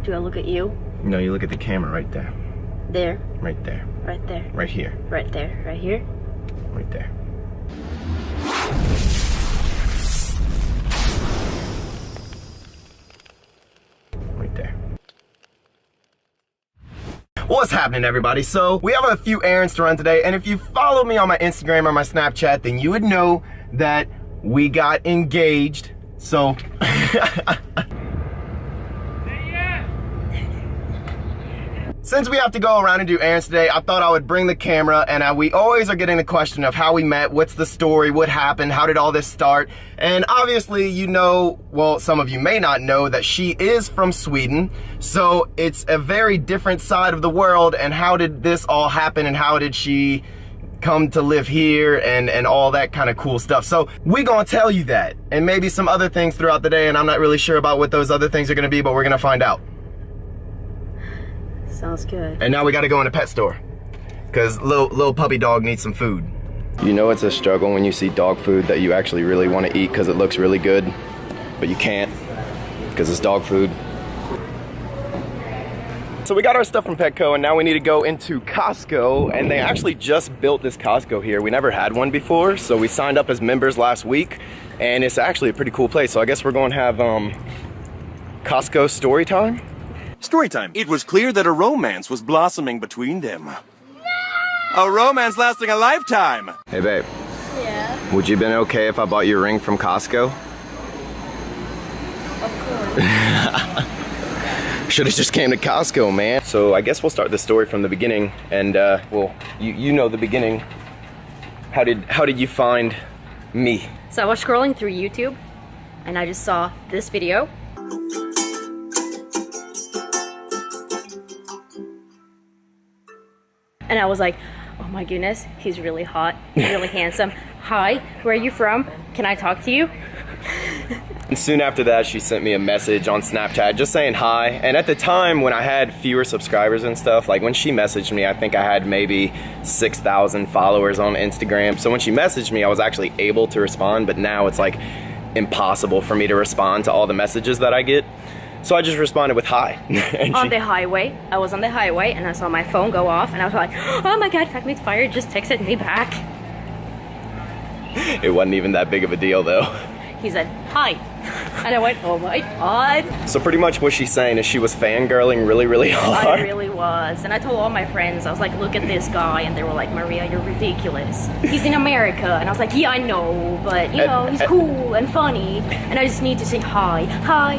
Do I look at you? No, you look at the camera right there. There. Right there. Right there. Right here. Right there. Right here. Right there. Right there. What's happening, everybody? So we have a few errands to run today, and if you follow me on my Instagram or my Snapchat, then you would know that we got engaged. So since we have to go around and do errands today, I thought I would bring the camera, and we always are getting the question of how we met, what's the story, what happened, how did all this start? And obviously, you know, well, some of you may not know that she is from Sweden, so it's a very different side of the world. And how did this all happen, and how did she come to live here, and all that kind of cool stuff? So we're gonna tell you that, and maybe some other things throughout the day, and I'm not really sure about what those other things are gonna be, but we're gonna find out. Sounds good. And now we gotta go in the pet store, because little puppy dog needs some food. You know it's a struggle when you see dog food that you actually really want to eat because it looks really good, but you can't because it's dog food. So we got our stuff from Petco, and now we need to go into Costco, and they actually just built this Costco here. We never had one before, so we signed up as members last week, and it's actually a pretty cool place. So I guess we're going to have Costco story time. Story time. It was clear that a romance was blossoming between them. No! A romance lasting a lifetime. Hey babe, Yeah. would you have been okay if I bought you a ring from Costco? Of course. Should have just came to Costco, man. So I guess we'll start the story from the beginning, and well, you know the beginning. How did you find me? So I was scrolling through YouTube, and I just saw this video. And I was like, oh my goodness, he's really hot, really handsome. Hi, where are you from? Can I talk to you? And soon after that, she sent me a message on Snapchat just saying hi. And at the time when I had fewer subscribers and stuff, like when she messaged me, I think I had maybe 6,000 followers on Instagram. So when she messaged me, I was actually able to respond, but now it's like impossible for me to respond to all the messages that I get. So I just responded with hi. On the highway, I was on the highway and I saw my phone go off and I was like, oh my god, Fact Meets Fire just texted me back. It wasn't even that big of a deal though. He said, hi. And I went, oh my god. So pretty much what she's saying is she was fangirling really, really hard. I really was. And I told all my friends, I was like, look at this guy. And they were like, Maria, you're ridiculous. He's in America. And I was like, yeah, I know. But, you know, he's cool and funny. And I just need to say hi. Hi.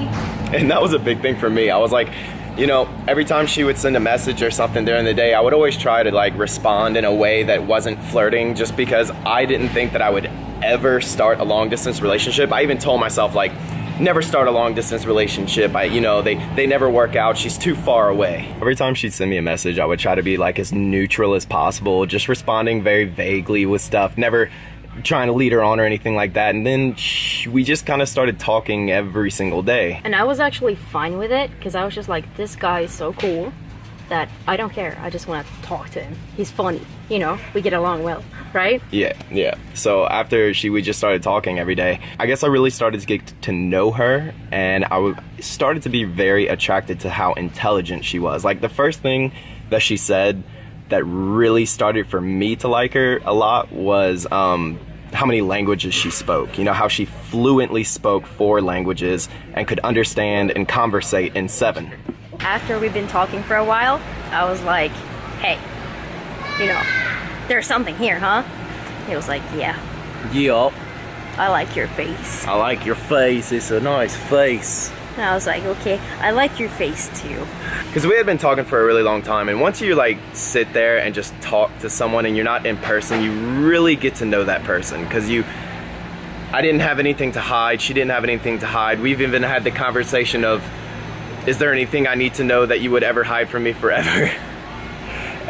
And that was a big thing for me. I was like, you know, every time she would send a message or something during the day, I would always try to like respond in a way that wasn't flirting, just because I didn't think that I would ever start a long distance relationship. I even told myself like, never start a long distance relationship. You know, they never work out. She's too far away. Every time she'd send me a message, I would try to be like as neutral as possible, just responding very vaguely with stuff, never trying to lead her on or anything like that. And then we just kind of started talking every single day. And I was actually fine with it because I was just like, this guy is so cool that I don't care. I just want to talk to him. He's funny, you know, we get along well, right? Yeah. So after we just started talking every day, I guess I really started to get to know her, and I started to be very attracted to how intelligent she was. Like the first thing that she said that really started for me to like her a lot was how many languages she spoke. You know, how she fluently spoke 4 languages and could understand and conversate in 7. After we've been talking for a while, I was like, hey, you know, there's something here, huh? He was like, yeah. Yup. I like your face. I like your face. It's a nice face. And I was like, okay, I like your face too. Because we had been talking for a really long time, and once you like sit there and just talk to someone and you're not in person, you really get to know that person. Because I didn't have anything to hide, she didn't have anything to hide. We've even had the conversation of, is there anything I need to know that you would ever hide from me forever?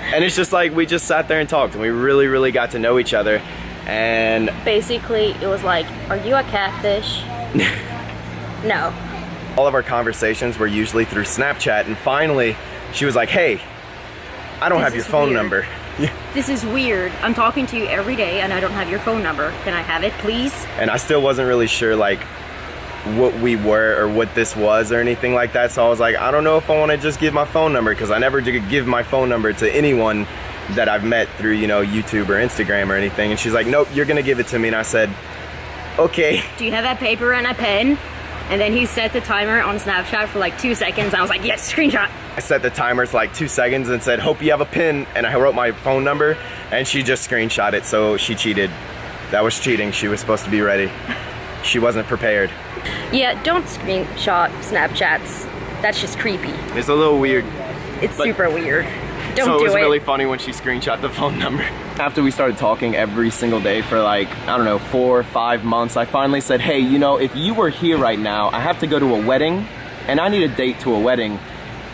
And it's just like, we just sat there and talked, and we really, really got to know each other. And basically, it was like, are you a catfish? No. All of our conversations were usually through Snapchat, and finally, she was like, hey, I don't have your phone number. This is weird. I'm talking to you every day, and I don't have your phone number. Can I have it, please? And I still wasn't really sure, like, what we were or what this was or anything like that. So I was like, I don't know if I want to just give my phone number, because I never did give my phone number to anyone that I've met through, you know, YouTube or Instagram or anything. And she's like, nope, you're gonna give it to me. And I said, okay. Do you have a paper and a pen? And then he set the timer on Snapchat for like 2 seconds. I was like, yes, screenshot. I set the timer to like 2 seconds and said, hope you have a pen. And I wrote my phone number, and she just screenshot it. So she cheated. That was cheating. She was supposed to be ready. She wasn't prepared. Yeah, don't screenshot Snapchats. That's just creepy. It's a little weird. It's super weird. Don't so do it was it. really funny when she screenshot the phone number. After we started talking every single day for like, I don't know, 4 or 5 months, I finally said, hey, you know, if you were here right now, I have to go to a wedding and I need a date to a wedding.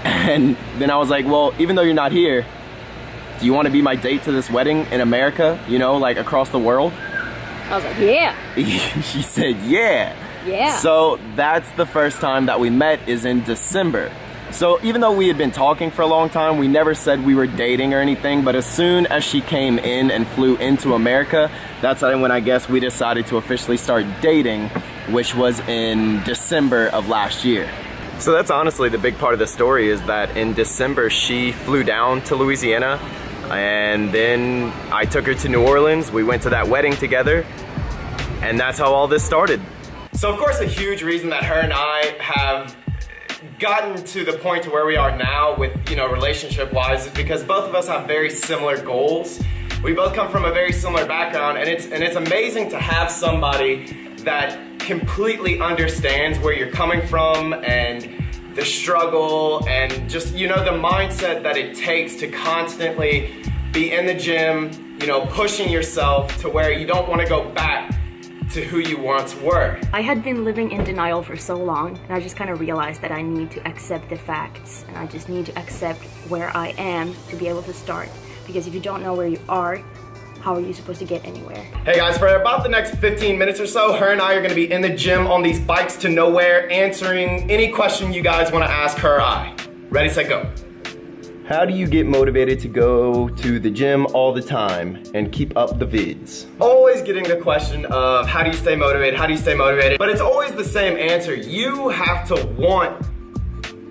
And then I was like, well, even though you're not here, do you want to be my date to this wedding in America, you know, like across the world? I was like, yeah. She said, yeah. Yeah. So that's the first time that we met, is in December. So even though we had been talking for a long time, we never said we were dating or anything, but as soon as she came in and flew into America, that's when I guess we decided to officially start dating, which was in December of last year. So that's honestly the big part of the story, is that in December she flew down to Louisiana, and then I took her to New Orleans. We went to that wedding together, and that's how all this started. So of course a huge reason that her and I have gotten to the point to where we are now with, you know, relationship wise, is because both of us have very similar goals. We both come from a very similar background, and it's amazing to have somebody that completely understands where you're coming from and the struggle and just, you know, the mindset that it takes to constantly be in the gym, you know, pushing yourself to where you don't want to go back to who you once were. I had been living in denial for so long, and I just kind of realized that I need to accept the facts, and I just need to accept where I am to be able to start. Because if you don't know where you are, how are you supposed to get anywhere? Hey guys, for about the next 15 minutes or so, her and I are gonna be in the gym on these bikes to nowhere, answering any question you guys wanna ask her or I. Ready, set, go. How do you get motivated to go to the gym all the time and keep up the vids? Always getting the question of how do you stay motivated, how do you stay motivated? But it's always the same answer. You have to want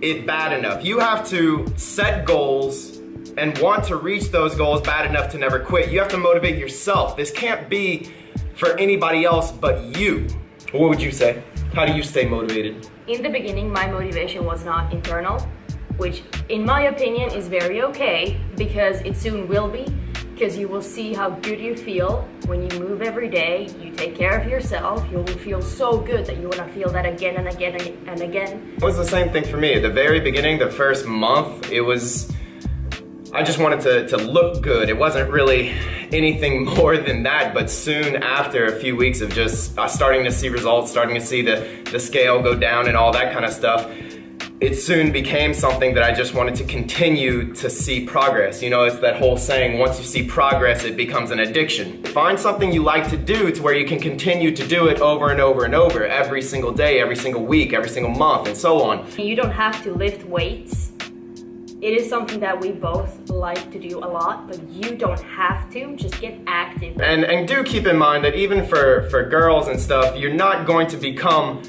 it bad enough. You have to set goals and want to reach those goals bad enough to never quit. You have to motivate yourself. This can't be for anybody else but you. What would you say? How do you stay motivated? In the beginning, my motivation was not internal, which in my opinion is very okay, because it soon will be, because you will see how good you feel when you move every day, you take care of yourself, you will feel so good that you want to feel that again and again and again. It was the same thing for me. At the very beginning, the first month, I just wanted to look good. It wasn't really anything more than that, but soon after a few weeks of just starting to see results, starting to see the scale go down and all that kind of stuff, it soon became something that I just wanted to continue to see progress. You know, it's that whole saying, once you see progress, it becomes an addiction. Find something you like to do to where you can continue to do it over and over and over, every single day, every single week, every single month, and so on. You don't have to lift weights. It is something that we both like to do a lot, but you don't have to, just get active. And do keep in mind that even for girls and stuff, you're not going to become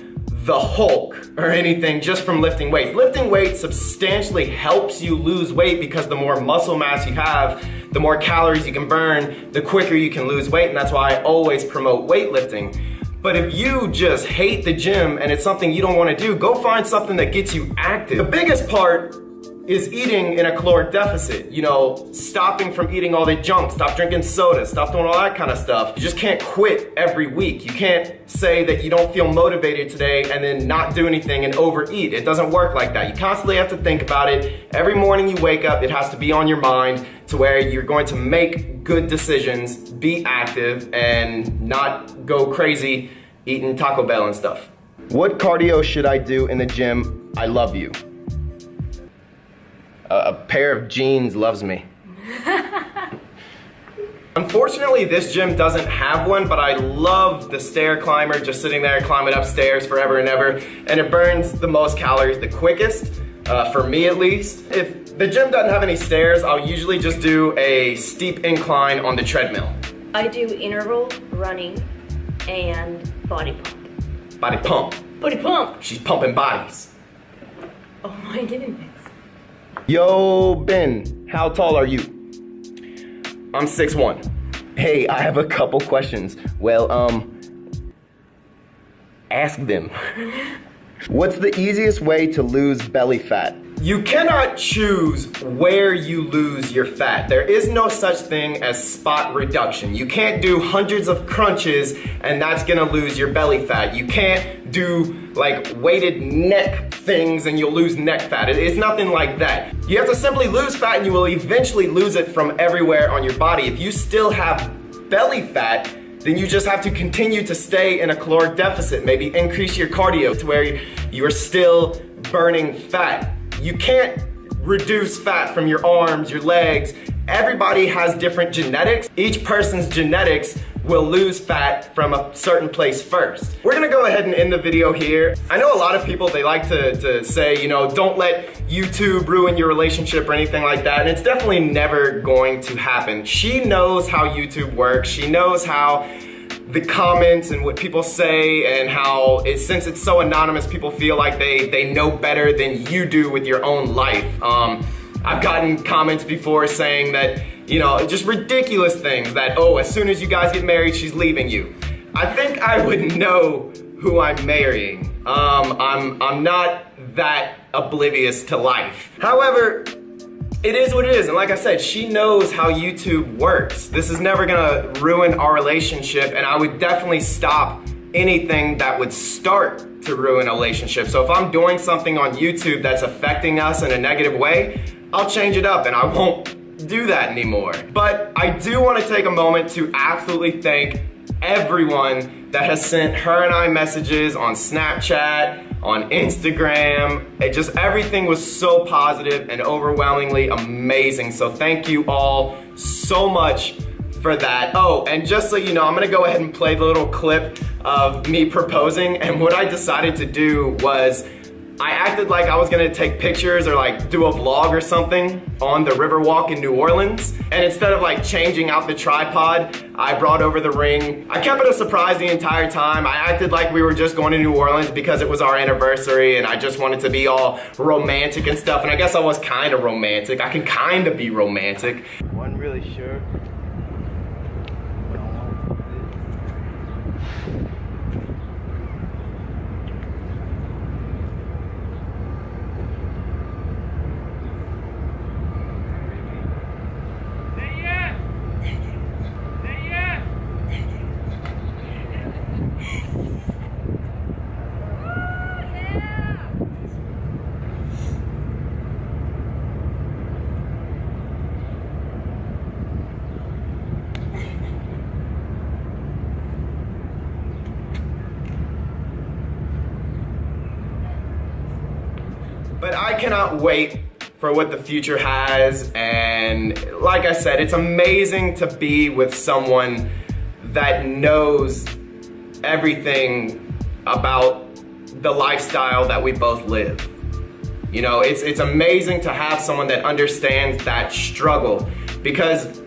the Hulk or anything just from lifting weights. Lifting weights substantially helps you lose weight, because the more muscle mass you have, the more calories you can burn, the quicker you can lose weight, and that's why I always promote weightlifting. But if you just hate the gym and it's something you don't want to do, go find something that gets you active. The biggest part is eating in a caloric deficit. You know, stopping from eating all the junk, stop drinking soda, stop doing all that kind of stuff. You just can't quit every week. You can't say that you don't feel motivated today and then not do anything and overeat. It doesn't work like that. You constantly have to think about it. Every morning you wake up, it has to be on your mind to where you're going to make good decisions, be active, and not go crazy eating Taco Bell and stuff. What cardio should I do in the gym? I love you. A pair of jeans loves me. Unfortunately, this gym doesn't have one, but I love the stair climber, just sitting there climbing upstairs forever and ever, and it burns the most calories the quickest, for me at least. If the gym doesn't have any stairs, I'll usually just do a steep incline on the treadmill. I do interval running and body pump. Body pump. Booty pump. She's pumping bodies. Oh my goodness. Yo, Ben, how tall are you? I'm 6'1". Hey, I have a couple questions. Well, ask them. What's the easiest way to lose belly fat? You cannot choose where you lose your fat. There is no such thing as spot reduction. You can't do hundreds of crunches and that's gonna lose your belly fat. You can't do like weighted neck things and you'll lose neck fat. It's nothing like that. You have to simply lose fat and you will eventually lose it from everywhere on your body. If you still have belly fat, then you just have to continue to stay in a caloric deficit. Maybe increase your cardio to where you are still burning fat. You can't reduce fat from your arms, your legs. Everybody has different genetics. Each person's genetics will lose fat from a certain place first. We're gonna go ahead and end the video here. I know a lot of people, they like to say, you know, don't let YouTube ruin your relationship or anything like that, and it's definitely never going to happen. She knows how YouTube works. She knows how the comments and what people say and how since it's so anonymous, people feel like they know better than you do with your own life. I've gotten comments before saying that, you know, just ridiculous things that, oh, as soon as you guys get married, she's leaving you. I think I would know who I'm marrying. I'm not that oblivious to life. However, it is what it is, and like I said, she knows how YouTube works. This is never gonna ruin our relationship, and I would definitely stop anything that would start to ruin a relationship. So if I'm doing something on YouTube that's affecting us in a negative way, I'll change it up and I won't do that anymore. But I do want to take a moment to absolutely thank everyone that has sent her and I messages on Snapchat, on Instagram. Everything was so positive and overwhelmingly amazing. So thank you all so much for that. Oh, and just so you know, I'm gonna go ahead and play the little clip of me proposing, and what I decided to do was I acted like I was gonna take pictures or like do a vlog or something on the Riverwalk in New Orleans. And instead of like changing out the tripod, I brought over the ring. I kept it a surprise the entire time. I acted like we were just going to New Orleans because it was our anniversary and I just wanted to be all romantic and stuff. And I guess I was kind of romantic. I can kind of be romantic. Wasn't really sure. But I cannot wait for what the future has, and like I said, it's amazing to be with someone that knows everything about the lifestyle that we both live. You know, it's amazing to have someone that understands that struggle, because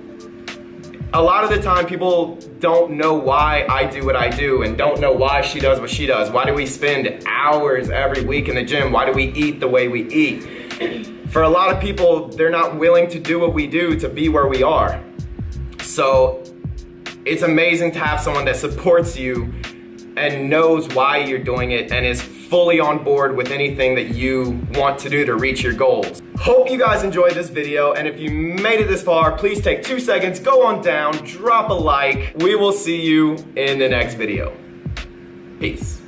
a lot of the time people don't know why I do what I do and don't know why she does what she does. Why do we spend hours every week in the gym? Why do we eat the way we eat? For a lot of people, they're not willing to do what we do to be where we are. So it's amazing to have someone that supports you and knows why you're doing it and is fully on board with anything that you want to do to reach your goals. Hope you guys enjoyed this video, and if you made it this far, please take 2 seconds, go on down, drop a like. We will see you in the next video. Peace.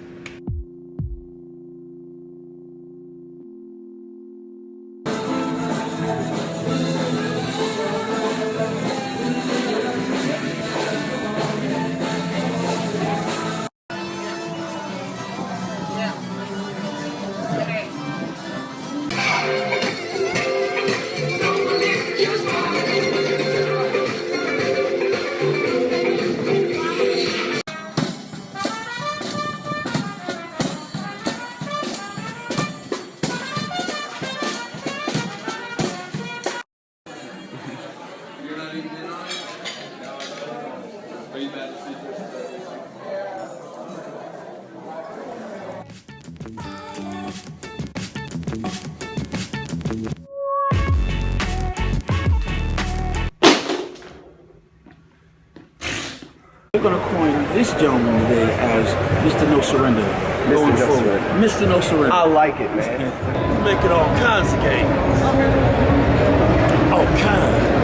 We're going to coin this gentleman today as Mr. No Surrender. Going No forward. Surrender. Mr. No Surrender. I like it, man. Making all kinds of games. All kinds.